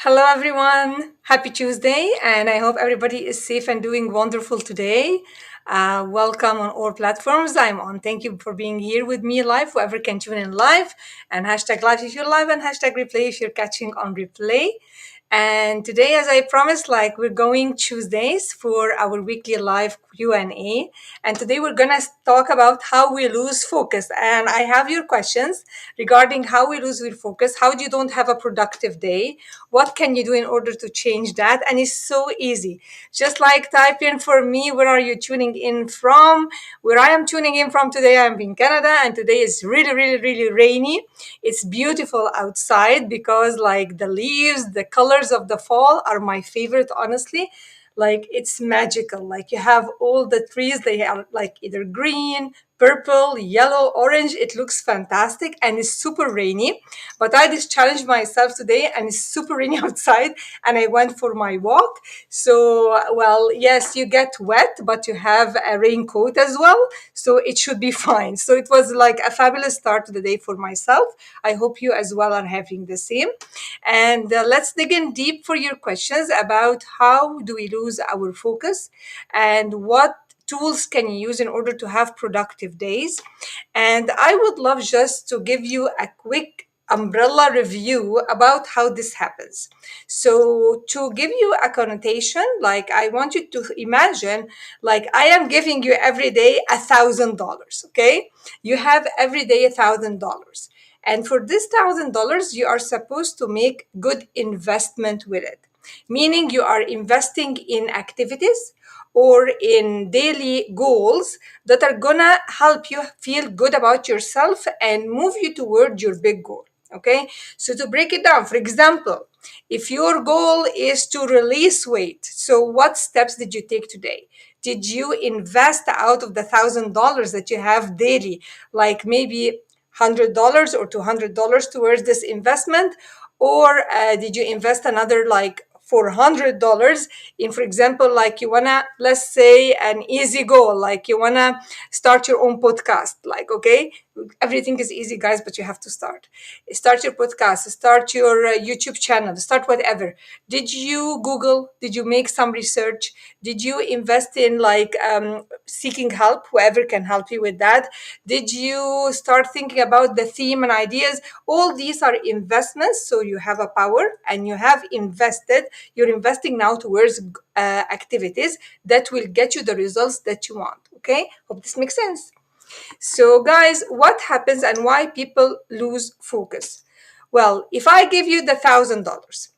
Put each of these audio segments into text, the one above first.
Hello, everyone. Happy Tuesday, and I hope everybody is safe and doing wonderful today. Welcome on all platforms I'm on. Thank you for being here with me live, whoever can tune in live, and hashtag live if you're live, and hashtag replay if you're catching on replay. And today, as I promised, we're going Tuesdays for our weekly live Q&A. And today we're gonna talk about how we lose focus. And I have your questions regarding how we lose your focus, how you don't have a productive day, what can you do in order to change that? And it's so easy. Just like type in for me, where are you tuning in from? Where I am tuning in from today, I'm in Canada, and today is really, really, really rainy. It's beautiful outside because the leaves, the colors of the fall are my favorite, honestly. It's magical. You have all the trees, they are either green, purple, yellow, orange. It looks fantastic and it's super rainy. But I just challenged myself today and it's super rainy outside and I went for my walk. So, well, yes, you get wet, but you have a raincoat as well. So it should be fine. So it was like a fabulous start to the day for myself. I hope you as well are having the same. And let's dig in deep for your questions about how do we lose our focus and what tools can you use in order to have productive days. And I would love just to give you a quick umbrella review about how this happens. So to give you a connotation, I want you to imagine I am giving you every day $1,000. Okay, you have every day $1,000, and for this $1,000 you are supposed to make good investment with it, meaning you are investing in activities or in daily goals that are gonna help you feel good about yourself and move you toward your big goal. Okay, so to break it down, for example, if your goal is to release weight, so what steps did you take today? Did you invest out of the $1,000 that you have daily, like maybe $100 or $200 towards this investment? Or did you invest another $400 in, for example, you wanna, let's say, an easy goal, you wanna start your own podcast, okay, everything is easy, guys, but you have to start your podcast, start your YouTube channel, start whatever. Did you Google? Did you make some research? Did you invest in seeking help, whoever can help you with that? Did you start thinking about the theme and ideas? All these are investments, so you have a power and you have invested. You're investing now towards activities that will get you the results that you want. Okay, hope this makes sense. So, guys, what happens and why people lose focus? Well, if I give you the $1,000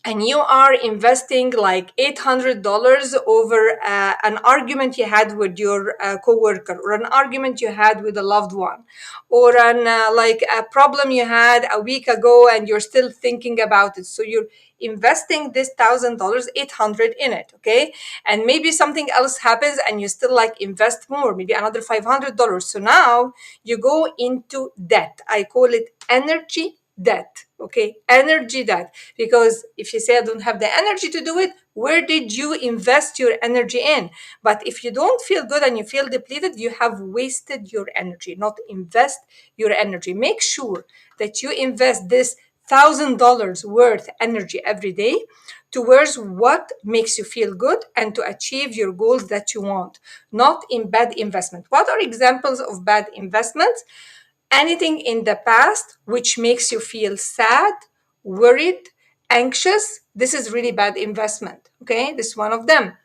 and you are investing like $800 over an argument you had with your coworker, or an argument you had with a loved one, or a problem you had a week ago and you're still thinking about it. So you're investing this $1,000, 800 in it, okay? And maybe something else happens and you still invest more, maybe another $500. So now you go into debt. I call it energy debt. Okay, energy debt. Because if you say I don't have the energy to do it, where did you invest your energy in? But if you don't feel good and you feel depleted, you have wasted your energy. Not invest your energy. Make sure that you invest this $1,000 worth energy every day towards what makes you feel good and to achieve your goals that you want, not in bad investment. What are examples of bad investments? Anything in the past which makes you feel sad, worried, anxious, this is really bad investment. Okay, this is one of them.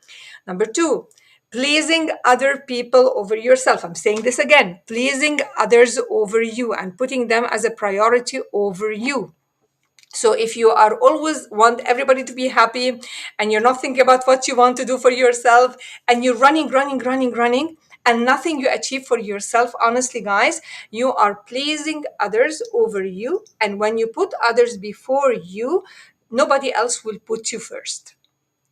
Number two, pleasing other people over yourself. I'm saying this again, pleasing others over you and putting them as a priority over you. So if you are always want everybody to be happy and you're not thinking about what you want to do for yourself and you're running and nothing you achieve for yourself, honestly, guys, you are pleasing others over you. And when you put others before you, nobody else will put you first.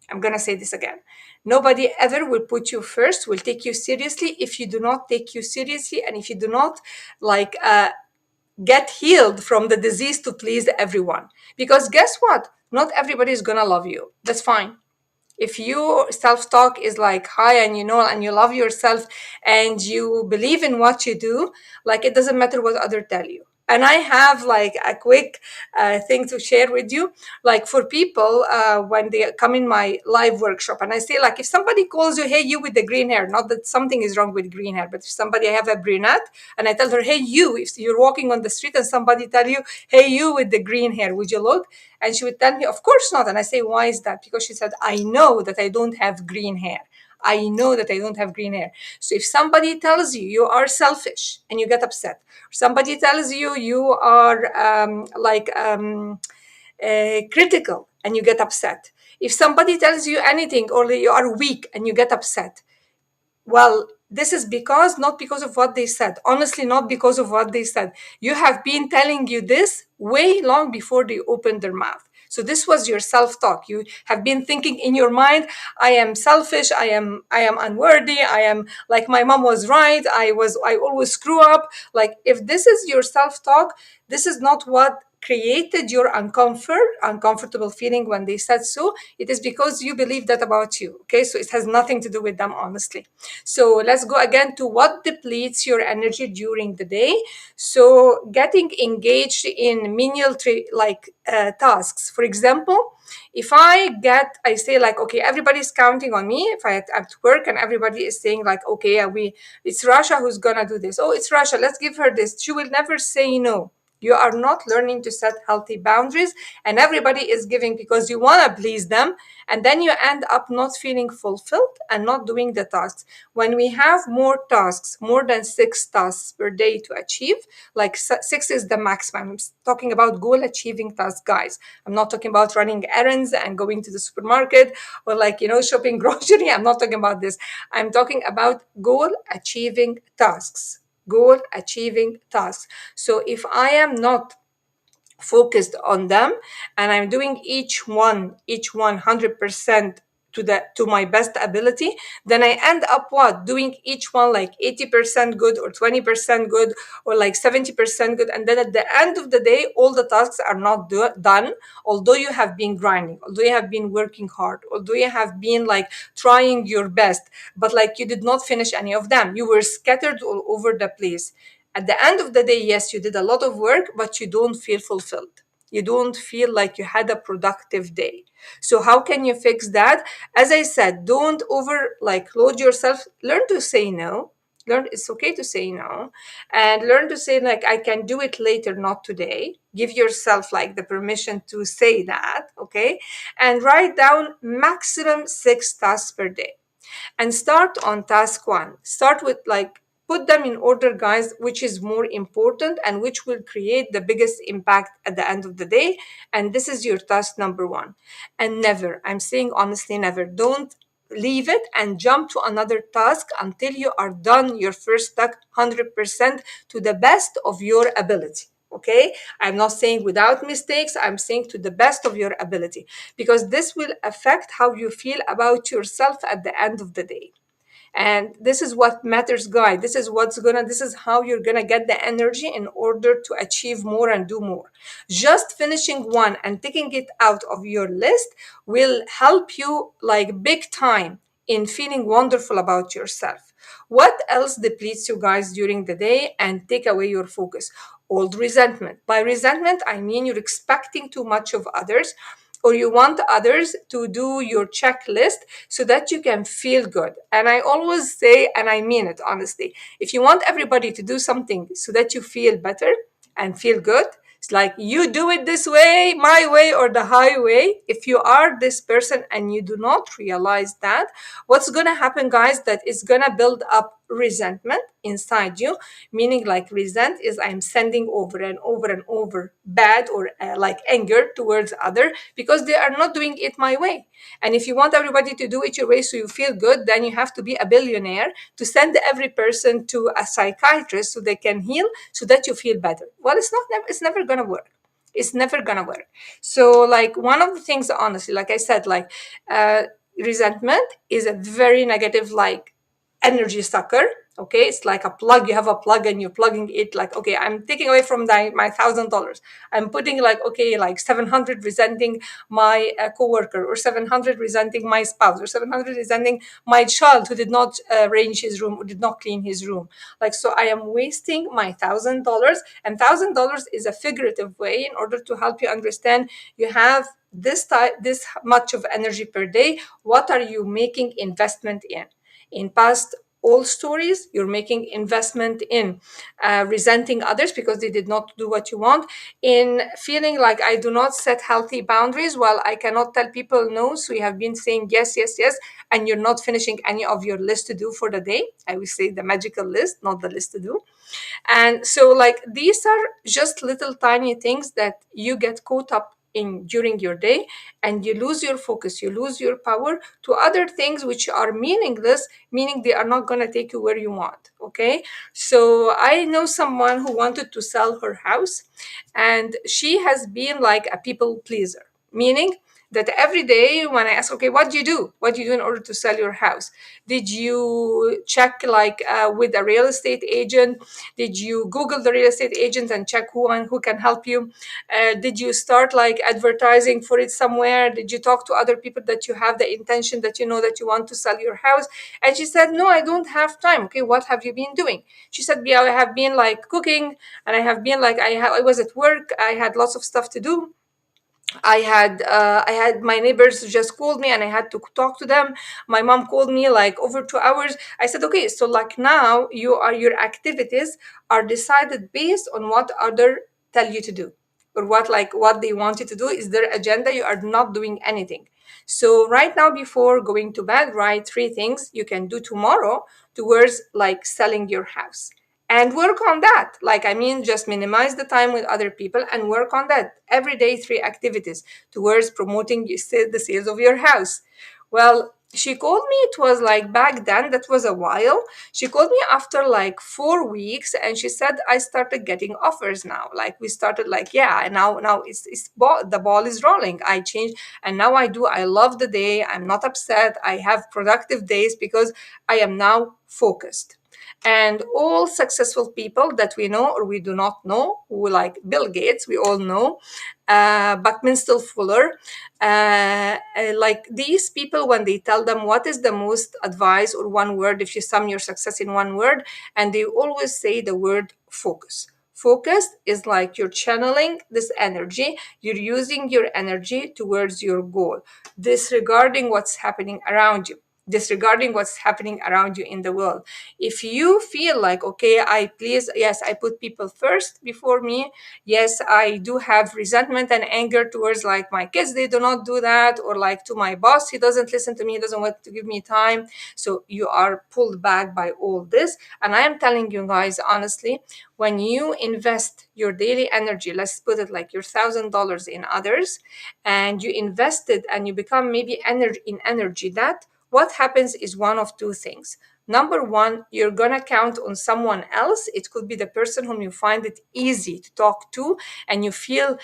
I'm going to say this again. Nobody ever will put you first, will take you seriously if you do not take you seriously, and if you do not get healed from the disease to please everyone. Because guess what? Not everybody is gonna love you. That's fine. If your self-talk is high and and you love yourself and you believe in what you do, it doesn't matter what others tell you. And I have like a quick thing to share with you. Like for people, when they come in my live workshop, and I say, like, if somebody calls you, hey, you with the green hair, not that something is wrong with green hair, but if somebody, I have a brunette, and I tell her, hey, you, if you're walking on the street and somebody tell you, hey, you with the green hair, would you look? And she would tell me, of course not. And I say, why is that? Because she said, I know that I don't have green hair. I know that I don't have green hair. So if somebody tells you you are selfish and you get upset, somebody tells you you are critical and you get upset, if somebody tells you anything or you are weak and you get upset, well, this is because, not because of what they said. Honestly, not because of what they said. You have been telling you this way long before they opened their mouth. So this was your self-talk. You have been thinking in your mind, I am selfish, I am unworthy, I am like my mom was right, I always screw up. Like if this is your self-talk, this is not what created your uncomfortable feeling when they said so. It is because you believe that about you. Okay, so it has nothing to do with them, honestly. So let's go again to what depletes your energy during the day. So getting engaged in menial tasks. For example, if I say like, okay, everybody's counting on me. If I at work and everybody is saying like, okay, it's Russia who's gonna do this. Oh, it's Russia. Let's give her this. She will never say no. You are not learning to set healthy boundaries, and everybody is giving because you want to please them. And then you end up not feeling fulfilled and not doing the tasks. When we have more tasks, more than 6 tasks per day to achieve, like six is the maximum. I'm talking about goal achieving tasks, guys. I'm not talking about running errands and going to the supermarket or like, shopping grocery. I'm not talking about this. I'm talking about goal achieving tasks. Goal achieving tasks. So if I am not focused on them and I'm doing each one 100% to my best ability, then I end up what doing each one like 80% good or 20% good or like 70% good. And then at the end of the day, all the tasks are not done, although you have been grinding, although you have been working hard, although you have been like trying your best, but like you did not finish any of them. You were scattered all over the place. At the end of the day, yes, you did a lot of work, but you don't feel fulfilled. You don't feel like you had a productive day. So how can you fix that? As I said, don't over like load yourself. Learn to say no. Learn it's okay to say no, and learn to say like I can do it later, not today. Give yourself like the permission to say that, okay? And write down maximum 6 tasks per day and start on task one. Start with like, put them in order, guys, which is more important and which will create the biggest impact at the end of the day. And this is your task number one. And never, I'm saying honestly, never, don't leave it and jump to another task until you are done your first task 100% to the best of your ability. Okay, I'm not saying without mistakes, I'm saying to the best of your ability, because this will affect how you feel about yourself at the end of the day. And this is what matters, guys. This is how you're gonna get the energy in order to achieve more and do more. Just finishing one and taking it out of your list will help you like big time in feeling wonderful about yourself. What else depletes you, guys, during the day and take away your focus? Old resentment. By resentment, I mean you're expecting too much of others, or you want others to do your checklist so that you can feel good. And I always say, and I mean it honestly, if you want everybody to do something so that you feel better and feel good, it's like you do it this way, my way, or the highway. If you are this person and you do not realize that, what's going to happen, guys, that is going to build up resentment inside you, meaning like resent is I'm sending over and over and over bad or like anger towards other because they are not doing it my way. And if you want everybody to do it your way so you feel good, then you have to be a billionaire to send every person to a psychiatrist so they can heal so that you feel better. Well, it's never gonna work. It's never gonna work. So like one of the things, honestly, like I said, like resentment is a very negative like energy sucker. Okay, it's like a plug. You have a plug and you're plugging it. Like, okay, I'm taking away from my $1,000. I'm putting like, okay, like 700 resenting my coworker, or 700 resenting my spouse, or 700 resenting my child who did not arrange his room or did not clean his room. Like, so I am wasting my $1,000, and $1,000 is a figurative way in order to help you understand you have this much of energy per day. What are you making investment in past old stories? You're making investment in resenting others because they did not do what you want, in feeling like I do not set healthy boundaries. Well, I cannot tell people no, so you have been saying yes, yes, yes, and you're not finishing any of your list to do for the day. I will say the magical list, not the list to do. And so, like, these are just little tiny things that you get caught up in during your day, and you lose your focus, you lose your power to other things which are meaningless, meaning they are not going to take you where you want. Okay, so I know someone who wanted to sell her house, and she has been like a people pleaser, meaning that every day when I ask, okay, what do you do? What do you do in order to sell your house? Did you check like with a real estate agent? Did you Google the real estate agent and check who can help you? Did you start like advertising for it somewhere? Did you talk to other people that you have the intention that you know that you want to sell your house? And she said, no, I don't have time. Okay, what have you been doing? She said, yeah, I have been like cooking, and I have been like I was at work. I had lots of stuff to do. I had my neighbors just called me and I had to talk to them. My mom called me like over 2 hours. I said, okay, so like now your activities are decided based on what other tell you to do, or what they want you to do is their agenda. You are not doing anything. So right now, before going to bed, write 3 things you can do tomorrow towards like selling your house, and work on that. Like, I mean, just minimize the time with other people and work on that every day. 3 activities towards promoting the sales of your house. Well, she called me, it was like back then, that was a while. She called me after like 4 weeks, and she said, I started getting offers now. Like, we started like, yeah, and now the ball is rolling. I changed, and now I love the day. I'm not upset. I have productive days because I am now focused. And all successful people that we know or we do not know, who like Bill Gates, we all know, Buckminster Fuller, like these people, when they tell them what is the most advice or one word, if you sum your success in one word, and they always say the word focus. Focused is like you're channeling this energy, you're using your energy towards your goal, disregarding what's happening around you, disregarding what's happening around you in the world. If you feel like, okay, yes, I put people first before me. Yes, I do have resentment and anger towards like my kids, they do not do that, or like to my boss, he doesn't listen to me, he doesn't want to give me time. So you are pulled back by all this. And I am telling you guys, honestly, when you invest your daily energy, let's put it like your $1,000 in others, and you invest it and you become maybe energy, that what happens is one of 2 things. Number one, you're going to count on someone else. It could be the person whom you find it easy to talk to, and you feel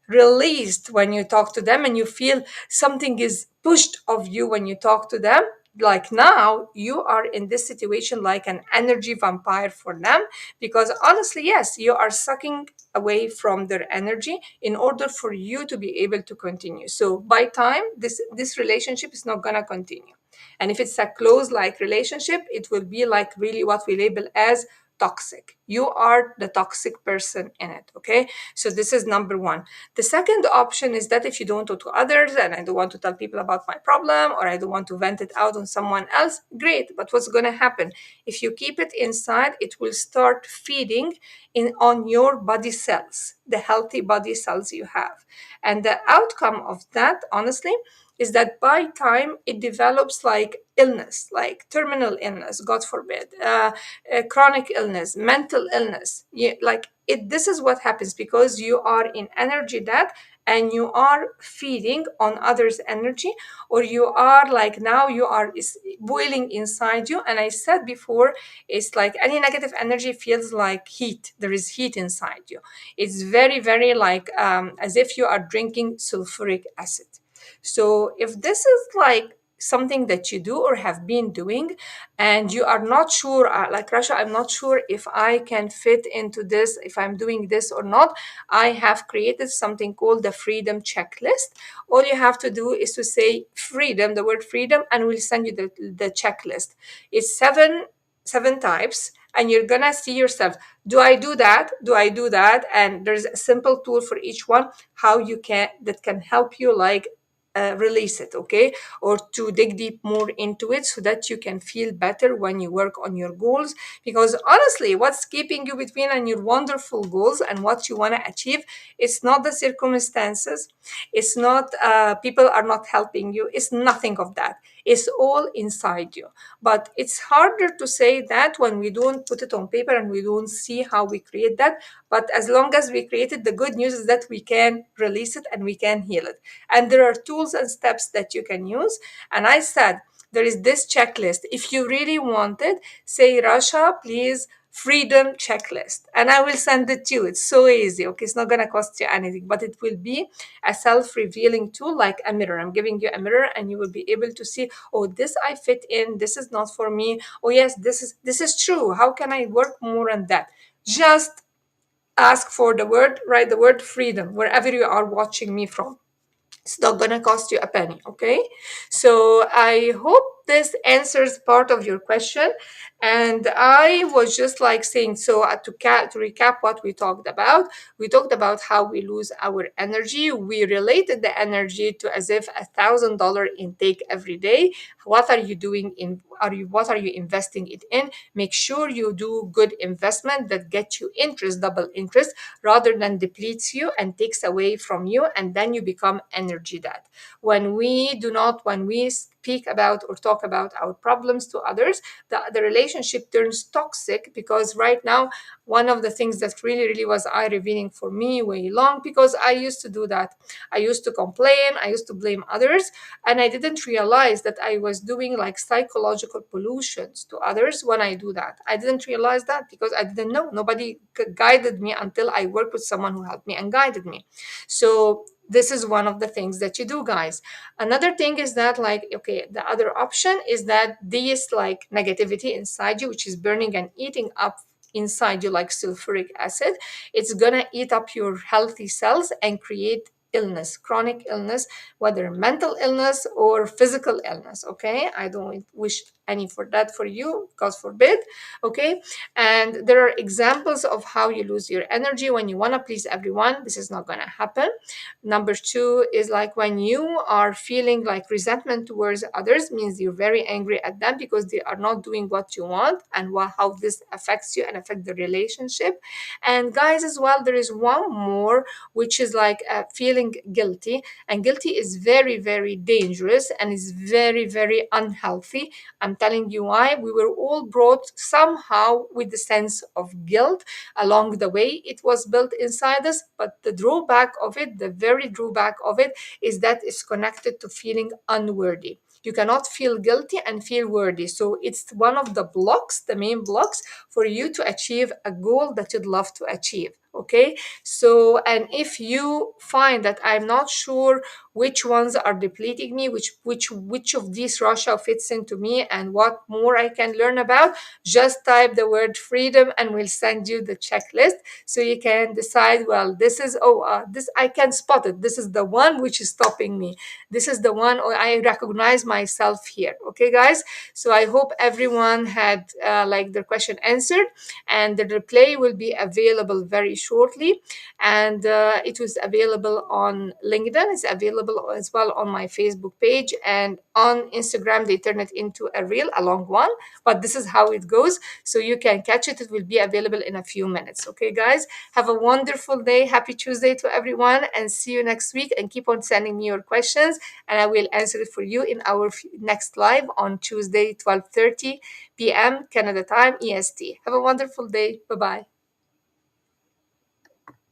released when you talk to them, and you feel something is pushed of you when you talk to them. Like, now you are in this situation like an energy vampire for them, because honestly, yes, you are sucking away from their energy in order for you to be able to continue. So by time this relationship is not going to continue. And if it's a close like relationship, it will be like really what we label as toxic. You are the toxic person in it. Okay, so this is number one. The second option is that if you don't talk to others, and I don't want to tell people about my problem, or I don't want to vent it out on someone else, great. But what's going to happen if you keep it inside? It will start feeding in on your body cells, the healthy body cells you have. And the outcome of that, honestly, is that by time it develops like illness, like terminal illness, God forbid, chronic illness, mental illness. This is what happens because you are in energy debt, and you are feeding on others' energy, or you are like, now you are is boiling inside you. And I said before, it's like any negative energy feels like heat. There is heat inside you. It's very, very like as if you are drinking sulfuric acid. So if this is like something that you do or have been doing, and you are not sure, like Rasha, I'm not sure if I can fit into this, if I'm doing this or not, I have created something called the freedom checklist. All you have to do is to say freedom, the word freedom, and we'll send you the checklist. It's seven types, and you're gonna see yourself, do I do that, do I do that? And there's a simple tool for each one, how you can, that can help you like release it, okay, or to dig deep more into it so that you can feel better when you work on your goals. Because honestly, what's keeping you between and your wonderful goals and what you want to achieve, it's not the circumstances, it's not people are not helping you, it's nothing of that, it's all inside you. But it's harder to say that when we don't put it on paper and we don't see how we create that. But as long as we create it, the good news is that we can release it and we can heal it. And there are tools and steps that you can use. And I said, there is this checklist. If you really want it, say, Rasha, please, freedom checklist. And I will send it to you. It's so easy. Okay. It's not going to cost you anything, but it will be a self revealing tool like a mirror. I'm giving you a mirror and you will be able to see, oh, this I fit in. This is not for me. Oh, yes, this is true. How can I work more on that? Just ask for the word, write the word freedom wherever you are watching me from. It's not gonna cost you a penny, okay? So I hope this answers part of your question. And I was just like saying, so to recap what we talked about how we lose our energy. We related the energy to as if $1,000 intake every day. What are you doing in? What are you investing it in? Make sure you do good investment that gets you interest, double interest, rather than depletes you and takes away from you, and then you become energy dead. When we speak about or talk about our problems to others, the relationship turns toxic. Because right now, one of the things that really, really was eye revealing for me way long, because I used to do that. I used to complain, I used to blame others, and I didn't realize that I was doing like psychological pollutions to others when I do that. I didn't realize that because I didn't know. Nobody guided me until I worked with someone who helped me and guided me. So this is one of the things that you do, guys. Another thing is that, like, okay, the other option is that this like negativity inside you, which is burning and eating up inside you like sulfuric acid, it's gonna eat up your healthy cells and create illness, chronic illness, whether mental illness or physical illness. Okay, I don't wish any for that for you, God forbid. Okay, and there are examples of how you lose your energy when you want to please everyone. This is not going to happen. Number two is like when you are feeling like resentment towards others, means you're very angry at them because they are not doing what you want, and how this affects you and affect the relationship. And guys, as well, there is one more, which is like feeling guilty. And guilty is very, very dangerous and is very, very unhealthy. I'm telling you why. We were all brought somehow with the sense of guilt along the way. It was built inside us, but the drawback of it, the very drawback of it, is that it's connected to feeling unworthy. You cannot feel guilty and feel worthy. So it's one of the blocks, the main blocks for you to achieve a goal that you'd love to achieve. Okay. So, and if you find that I'm not sure which ones are depleting me, which of these Russia fits into me, and what more I can learn about, just type the word freedom and we'll send you the checklist so you can decide, well, this is, this I can spot it, this is the one which is stopping me, this is the one, or I recognize myself here. Okay, guys, so I hope everyone had like their question answered, and the replay will be available very shortly. And it was available on LinkedIn. It's available as well on my Facebook page, and on Instagram they turn it into a reel, a long one, but this is how it goes, so you can catch it. It will be available in a few minutes. Okay, guys, have a wonderful day. Happy Tuesday to everyone, and see you next week. And keep on sending me your questions, and I will answer it for you in our next live on Tuesday, 12:30 p.m. Canada time, EST. Have a wonderful day. Bye bye.